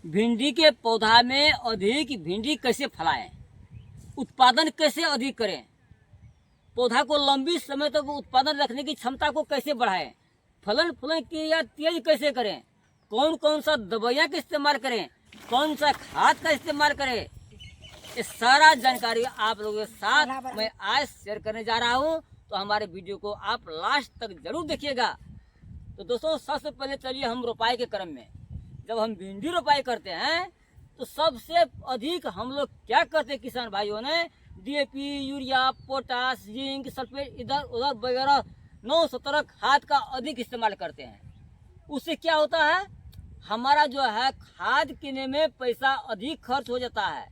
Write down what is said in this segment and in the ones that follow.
भिंडी के पौधा में अधिक भिंडी कैसे फैलाएं, उत्पादन कैसे अधिक करें, पौधा को लंबी समय तक उत्पादन रखने की क्षमता को कैसे बढ़ाएं, फलन फूलन की या तेज कैसे करें, कौन कौन सा दवाइयाँ का इस्तेमाल करें, कौन सा खाद का इस्तेमाल करें, ये सारा जानकारी आप लोगों के साथ मैं आज शेयर करने जा रहा हूँ। तो हमारे वीडियो को आप लास्ट तक जरूर देखिएगा। तो दोस्तों, सबसे पहले चलिए हम रोपाई के क्रम में, जब हम भिंडी रोपाई करते हैं तो सबसे अधिक हम लोग क्या करते हैं किसान भाइयों ने, DAP, urea, potash, zinc, sulphate, इधर उधर वगैरह 9-17 खाद का अधिक इस्तेमाल करते हैं। उससे क्या होता है, हमारा जो है खाद किनने में पैसा अधिक खर्च हो जाता है,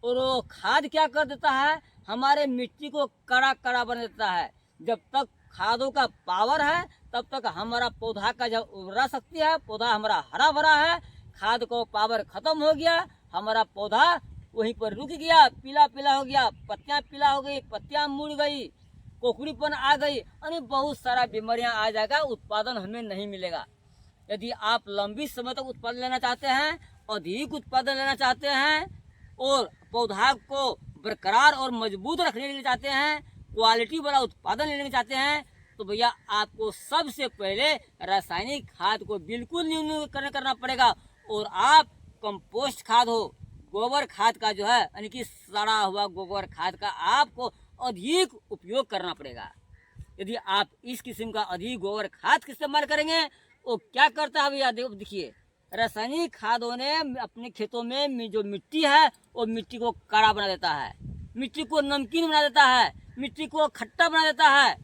और वो खाद क्या कर देता है, हमारे मिट्टी को कड़ा कड़ा बना देता है। जब तक खादों का पावर है तब तक हमारा पौधा का जब उर्वरा शक्ति है, पौधा हमारा हरा भरा है, खाद को पावर खत्म हो गया, हमारा पौधा वहीं पर रुक गया, पीला पीला हो गया, पत्तियां पीला हो गई, पत्तियां मुड़ गई, कोकड़ीपन आ गई, यानी बहुत सारा बीमारियां आ जाएगा, उत्पादन हमें नहीं मिलेगा। यदि आप लंबी समय तक उत्पादन लेना चाहते हैं, अधिक उत्पादन लेना चाहते हैं और पौधा को बरकरार और मजबूत रखने के लिए चाहते हैं, क्वालिटी वाला उत्पादन लेने चाहते हैं, तो भैया आपको सबसे पहले रासायनिक खाद को बिल्कुल न्यूनीकरण करना पड़ेगा। और आप कंपोस्ट खाद हो, गोबर खाद का जो है यानी कि सड़ा हुआ गोबर खाद का आपको अधिक उपयोग करना पड़ेगा। यदि आप इस किस्म का अधिक गोबर खाद का इस्तेमाल करेंगे, वो क्या करता है भैया, देखिए, रासायनिक खादों ने अपने खेतों में जो मिट्टी है वो मिट्टी को कड़ा बना देता है, मिट्टी को नमकीन बना देता है, मिट्टी को खट्टा बना देता है।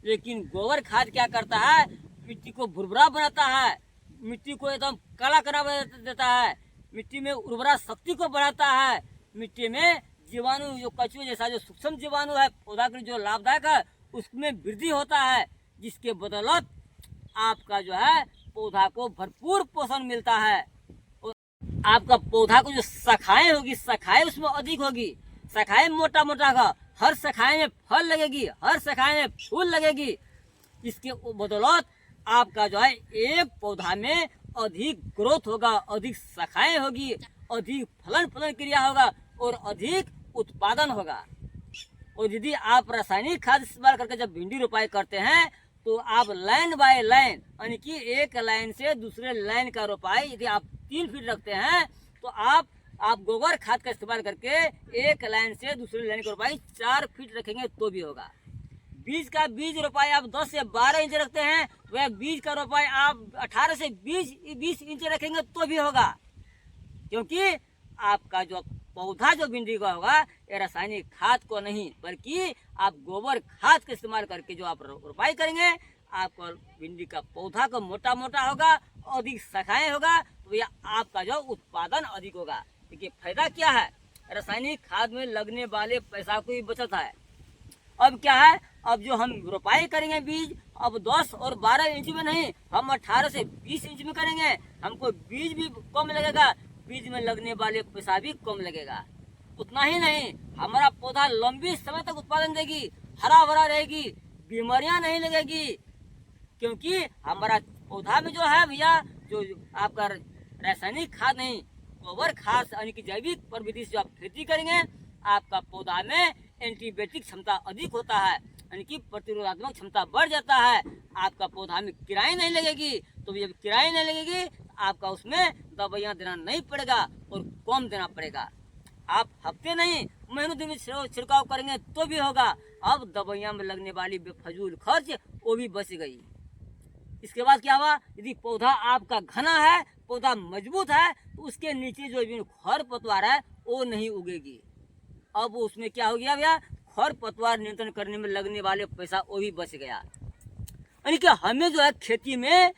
लेकिन गोबर खाद क्या करता है, मिट्टी को भुरभुरा बनाता है, मिट्टी को एकदम काला कड़ा बना देता है, मिट्टी में उर्वरा शक्ति को बढ़ाता है, मिट्टी में जीवाणु जो कचुए जैसा जो सूक्ष्म जीवाणु है पौधा के लिए जो लाभदायक है उसमें वृद्धि होता है, जिसके बदौलत आपका जो है पौधा को भरपूर पोषण मिलता है। और आपका पौधा को जो शाखाएं होगी, शाखाएं उसमें अधिक होगी, शाखाएं मोटा मोटा होगा, हर शाखाएं में फल लगेगी, हर शाखाएं में फूल लगेगी, इसके बदौलत आपका जो है एक पौधा में अधिक ग्रोथ होगा, अधिक शाखाएं होगी, अधिक फलन फलन क्रिया होगा और अधिक उत्पादन होगा। और यदि आप रासायनिक खाद इस्तेमाल करके जब भिंडी रोपाई करते हैं तो आप लाइन बाय लाइन यानी कि एक लाइन से दूसरे लाइन का रोपाई यदि आप 3 फीट रखते हैं तो आप गोबर खाद का इस्तेमाल करके एक लाइन से दूसरे लाइन की रोपाई 4 फीट रखेंगे तो भी होगा। बीज रोपाई आप 10 से 12 इंच रखते हैं, वह बीज का रोपाई आप 18 से 20 इंच रखेंगे तो भी होगा, क्योंकि आपका जो पौधा जो भिंडी का होगा ये रासायनिक खाद को नहीं बल्कि आप गोबर खाद का इस्तेमाल करके जो आप रोपाई करेंगे, आपका भिंडी का पौधा को मोटा मोटा होगा, अधिक शाखाएं होगा, तो भैया आपका जो उत्पादन अधिक होगा। देखिए फायदा क्या है, रासायनिक खाद में लगने वाले पैसा को भी बचत है। अब क्या है, अब जो हम रोपाई करेंगे बीज अब 10 और 12 इंच में नहीं, हम 18 से 20 इंच में करेंगे, हमको बीज भी कम लगेगा, बीज में लगने वाले पैसा भी कम लगेगा। उतना ही नहीं, हमारा पौधा लंबी समय तक उत्पादन देगी, हरा भरा रहेगी, बीमारियां नहीं लगेगी, क्योंकि हमारा पौधा में जो है भैया जो आपका रासायनिक खाद नहीं गोबर खाद यानी कि जैविक प्रविधि से जो आप खेती करेंगे, आपका पौधा में एंटीबायोटिक क्षमता अधिक होता है, यानी कि प्रतिरोधात्मक क्षमता बढ़ जाता है, आपका पौधा में किराई नहीं लगेगी। तो जब किराई नहीं लगेगी आपका उसमें दवाइयाँ देना नहीं पड़ेगा और कम देना पड़ेगा। आप हफ्ते नहीं महीनों दिन में छिड़काव करेंगे तो भी होगा। अब दवाइयाँ में लगने वाली बेफजूल खर्च वो भी बच गई। इसके बाद क्या हुआ, यदि पौधा आपका घना है, पौधा मजबूत है, तो उसके नीचे जो खर पतवार है वो नहीं उगेगी। अब उसमें क्या हो गया भैया, खर पतवार नियंत्रण करने में लगने वाले पैसा वो भी बच गया। यानी कि हमें जो है खेती में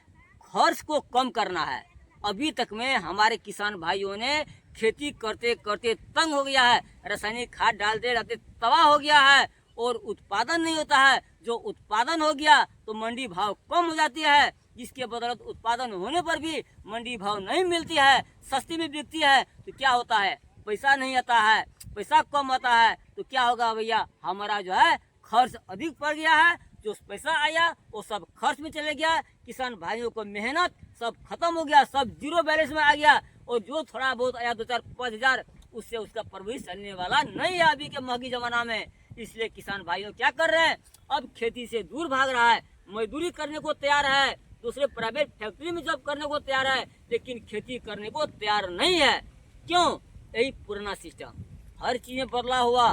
खर्च को कम करना है। अभी तक में हमारे किसान भाइयों ने खेती करते करते तंग हो गया है, रासायनिक खाद डालते डालते तबाह हो गया है और उत्पादन नहीं होता है। जो उत्पादन हो गया तो मंडी भाव कम हो जाती है, जिसके बदौलत उत्पादन होने पर भी मंडी भाव नहीं मिलती है, सस्ती में बिकती है, तो क्या होता है, पैसा नहीं आता है, पैसा कम आता है, तो क्या होगा भैया, हमारा जो है खर्च अधिक पड़ गया है, जो पैसा आया वो सब खर्च में चले गया, किसान भाइयों को मेहनत सब खत्म हो गया, सब जीरो बैलेंस में आ गया। और जो थोड़ा बहुत आया 2-4-5 हज़ार, उससे उसका परवरिश चलने वाला नहीं है अभी के महंगी जमाना में। इसलिए किसान भाइयों क्या कर रहे हैं, अब खेती से दूर भाग रहा है, मजदूरी करने को तैयार है, दूसरे प्राइवेट फैक्ट्री में जॉब करने को तैयार है, लेकिन खेती करने को तैयार नहीं है। क्यों? यही पुराना सिस्टम, हर चीज में बदला हुआ।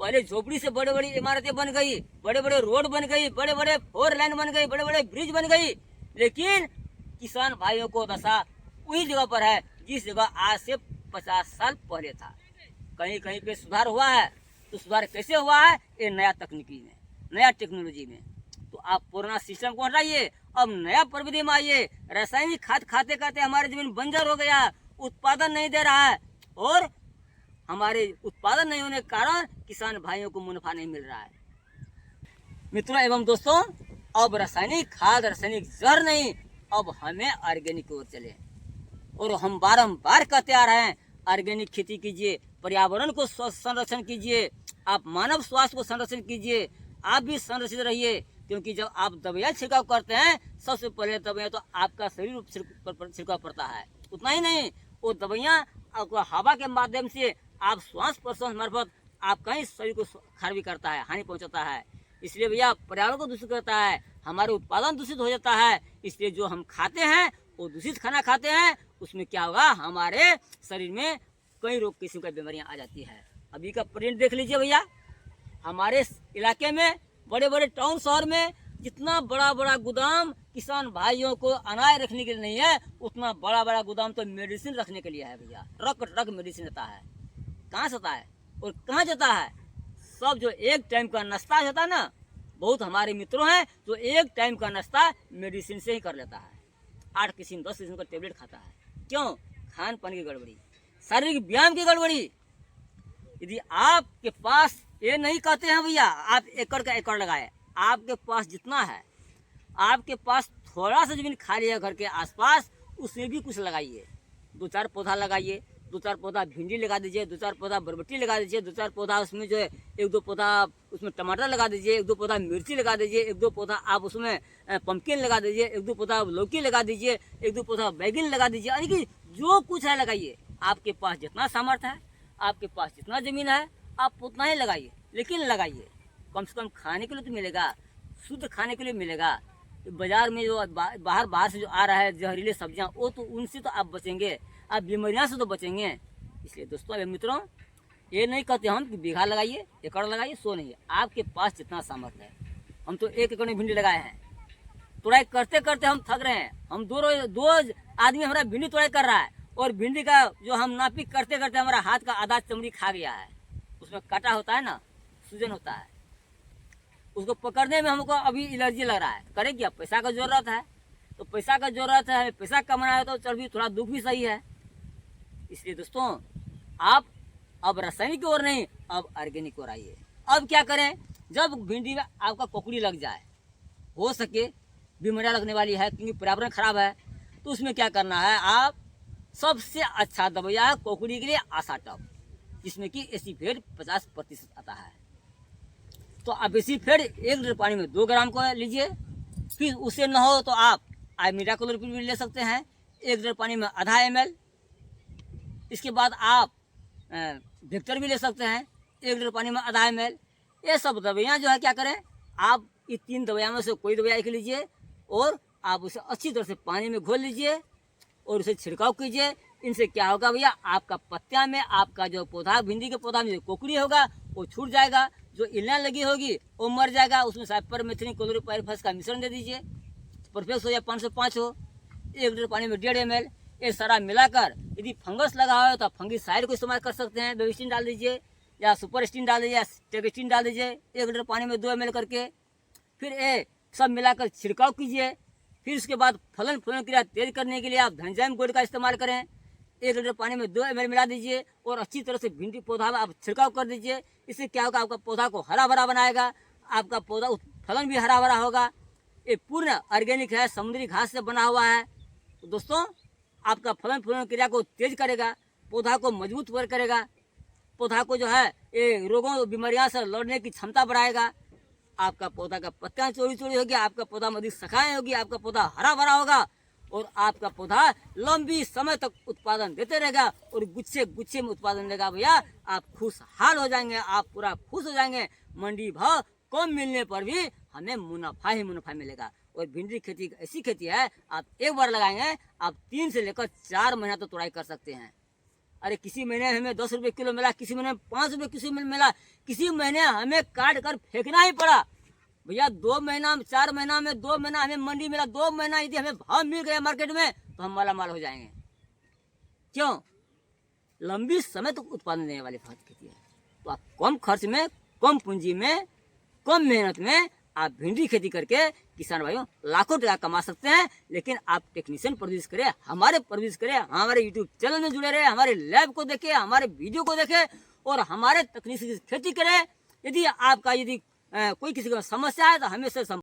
पहले झोपड़ी से बड़े बड़ी इमारतें बन गई, बड़े बड़े रोड बन गई, बड़े बड़े 4 लाइन बन गई, बड़े बड़े ब्रिज बन गई, लेकिन किसान भाइयों को दशा वही जगह पर है जिस जगह आज से 50 साल पहले था। कहीं कहीं पे सुधार हुआ है, तो सुधार कैसे हुआ है? ये नया तकनीकी में, नया टेक्नोलॉजी में। तो आप पुराना सिस्टम को हटाइए, अब नया प्रविधि में आइए। रासायनिक खाद खाते खाते हमारी जमीन बंजर हो गया, उत्पादन नहीं दे रहा है, और हमारे उत्पादन नहीं होने के कारण किसान भाइयों को मुनाफा नहीं मिल रहा है। मित्रों एवं दोस्तों, अब रासायनिक खाद, रासायनिक जहर नहीं, अब हमें ऑर्गेनिक की ओर चले। और हम बारंबार कहते आ रहे हैं, ऑर्गेनिक खेती कीजिए, पर्यावरण को संरक्षण कीजिए, आप मानव स्वास्थ्य को संरक्षण कीजिए, आप भी संरक्षित रहिए। क्योंकि जब आप दवाइयाँ छिड़काव करते हैं, सबसे पहले दवाइयाँ तो आपका शरीर पर छिड़काव पड़ता है। उतना ही नहीं, वो दवाइयाँ आपको हवा के माध्यम से आप श्वास प्रश्वास मार्फत आपका ही शरीर को खराब भी करता है, हानि पहुंचाता है। इसलिए भैया पर्यावरण को दूषित करता है, हमारे उत्पादन दूषित हो जाता है। इसलिए जो हम खाते हैं वो दूषित खाना खाते हैं, उसमें क्या होगा, हमारे शरीर में कई रोग किस्म की बीमारियां आ जाती है। अभी का प्रिंट देख लीजिए भैया, हमारे इलाके में बड़े बड़े टाउन शहर में जितना बड़ा बड़ा गोदाम किसान भाइयों को अनाज रखने के लिए नहीं है, उतना बड़ा बड़ा गोदाम तो मेडिसिन रखने के लिए है भैया। रक रक मेडिसिन आता है, कहाँ से आता है और कहाँ जाता है? सब जो एक टाइम का नाश्ता जाता है ना, बहुत हमारे मित्रों हैं जो एक टाइम का नाश्ता मेडिसिन से ही कर लेता है, 8 किस्म 10 किस्म का टेबलेट खाता है। क्यों? खान पान की गड़बड़ी, शारीरिक व्यायाम की गड़बड़ी। यदि आपके पास, ये नहीं कहते हैं भैया आप एकड़ का एकड़ लगाए, आपके पास जितना है, आपके पास थोड़ा सा जमीन खाली है घर के आसपास, उसमें भी कुछ लगाइए। 2-4 पौधा लगाइए, 2-4 पौधा भिंडी लगा दीजिए, 2-4 पौधा बरबट्टी लगा दीजिए, 2-4 पौधा उसमें जो है 1-2 पौधा उसमें टमाटर लगा दीजिए, 1-2 पौधा मिर्ची लगा दीजिए, 1-2 पौधा आप उसमें पम्पकिन लगा दीजिए, 1-2 पौधा लौकी लगा दीजिए, 1-2 पौधा बैगन लगा दीजिए। यानी कि जो कुछ है लगाइए, आपके पास जितना सामर्थ्य है, आपके पास जितना जमीन है, आप उतना ही लगाइए, लेकिन लगाइए। कम से कम खाने के लिए तो मिलेगा, शुद्ध खाने के लिए मिलेगा। बाजार में जो बाहर से जो आ रहा है जहरीले सब्जियां, वो तो उनसे तो आप बचेंगे, आप बीमारियां से तो बचेंगे। इसलिए दोस्तों एवं मित्रों, ये नहीं कहते हम कि बीघा लगाइए, एकड़ लगाइए, सो नहीं है, आपके पास जितना सामर्थ्य है। हम तो 1 एकड़ में भिंडी लगाए हैं, तोड़ाई करते करते हम थक रहे हैं। हम दो आदमी हमारा भिंडी तोड़ाई कर रहा है, और भिंडी का जो हम नापी करते करते हमारा हाथ का आधा चमड़ी खा गया है। उसमें काटा होता है ना, सूजन होता है, उसको पकड़ने में हमको अभी एलर्जी लग रहा है। करें क्या? पैसा का जरूरत है, तो पैसा का जरूरत है, हमें पैसा कमाना है, तो चल भी थोड़ा दुख भी सही है। इसलिए दोस्तों, आप अब रासायनिक की ओर नहीं, अब ऑर्गेनिक ओर आइए। अब क्या करें? जब भिंडी में आपका कोकड़ी लग जाए, हो सके बीमारियां लगने वाली है क्योंकि पर्यावरण खराब है, तो उसमें क्या करना है, आप सबसे अच्छा दवाइयाँ है कोकड़ी के लिए आसाटॉप, जिसमें कि एसीफेट 50% आता है। तो आप एसीफेट 1 लीटर पानी में 2 ग्राम को लीजिए। फिर उससे न हो तो आप इमिडाक्लोपीड भी ले सकते हैं 1 लीटर पानी में आधा ml। इसके बाद आप विक्टर भी ले सकते हैं 1 लीटर पानी में आधा ml। ये सब दवाइयाँ जो है क्या करें, आप ये 3 दवाइयाँ में से कोई दवाई एक लीजिए, और आप उसे अच्छी तरह से पानी में घोल लीजिए और उसे छिड़काव कीजिए। इनसे क्या होगा भैया, आपका पत्तियाँ में, आपका जो पौधा, भिंडी के पौधा में जो कोकड़ी होगा वो छूट जाएगा, जो इल्लियाँ लगी होगी वो मर जाएगा। उसमें साइपरमेथ्रिन क्लोरोपाइरिफॉस का मिश्रण दे दीजिए, परफेक्ट हो या 505 हो, 1 लीटर पानी में 1.5 ml। ये सारा मिलाकर, यदि फंगस लगा हो तो आप फंगिसाइड को इस्तेमाल कर सकते हैं, बेबिस्टिन डाल दीजिए या सुपर स्टीन डाल दीजिए या टेगस्टिन डाल दीजिए 1 लीटर पानी में 2 ml करके। फिर ये सब मिलाकर छिड़काव कीजिए। फिर उसके बाद फलन फूलन क्रिया तेज करने के लिए आप धनजैम गोल्ड का इस्तेमाल करें, 1 लीटर पानी में 2 ml मिला दीजिए और अच्छी तरह से भिंडी पौधा में आप छिड़काव कर दीजिए। इससे क्या होगा, आपका पौधा को हरा भरा बनाएगा, आपका पौधा फलन भी हरा भरा होगा। ये पूर्ण ऑर्गेनिक है, समुद्री घास से बना हुआ है। तो दोस्तों, आपका फलन फूलन क्रिया को तेज करेगा, पौधा को मजबूत करेगा, पौधा को जो है ये रोगों बीमारियों से लड़ने की क्षमता बढ़ाएगा। आपका पौधा का पत्तियाँ चौड़ी चौड़ी होगी, आपका पौधा में अधिक शाखाएं होगी, आपका पौधा हरा भरा होगा और आपका पौधा लंबी समय तक उत्पादन देते रहेगा और गुच्छे गुच्छे में उत्पादन देगा। भैया आप खुशहाल हो जाएंगे, आप पूरा खुश हो जाएंगे। मंडी भाव कम मिलने पर भी हमें मुनाफा ही मुनाफा मिलेगा। और भिंडी खेती ऐसी खेती है, आप एक बार लगाएंगे, आप 3 से लेकर 4 महीना तो तुड़ाई कर सकते हैं। अरे किसी महीने हमें 10 रुपये किलो मिला, किसी महीने 5 रुपये किसी में मिला, किसी महीने हमें काट कर फेंकना ही पड़ा। भैया 2 महीना 4 महीना में 2 महीना हमें मंडी मिला, 2 महीना यदि हमें भाव मिल गया मार्केट में तो हम मालामाल हो जाएंगे। क्यों? लंबी समय तक उत्पादन देने वाली खेती है। तो आप कम खर्च में, कम पूंजी में, कम मेहनत में आप भिंडी खेती करके किसान भाइयों लाखों टका कमा सकते हैं। लेकिन आप टेक्नीशियन प्रोड्यूस करें, हमारे यूट्यूब चैनल में जुड़े रहे, हमारे लैब को देखें, हमारे वीडियो को देखें और हमारे तकनीक से खेती करें। यदि आपका कोई किसी को समस्या है तो हमें से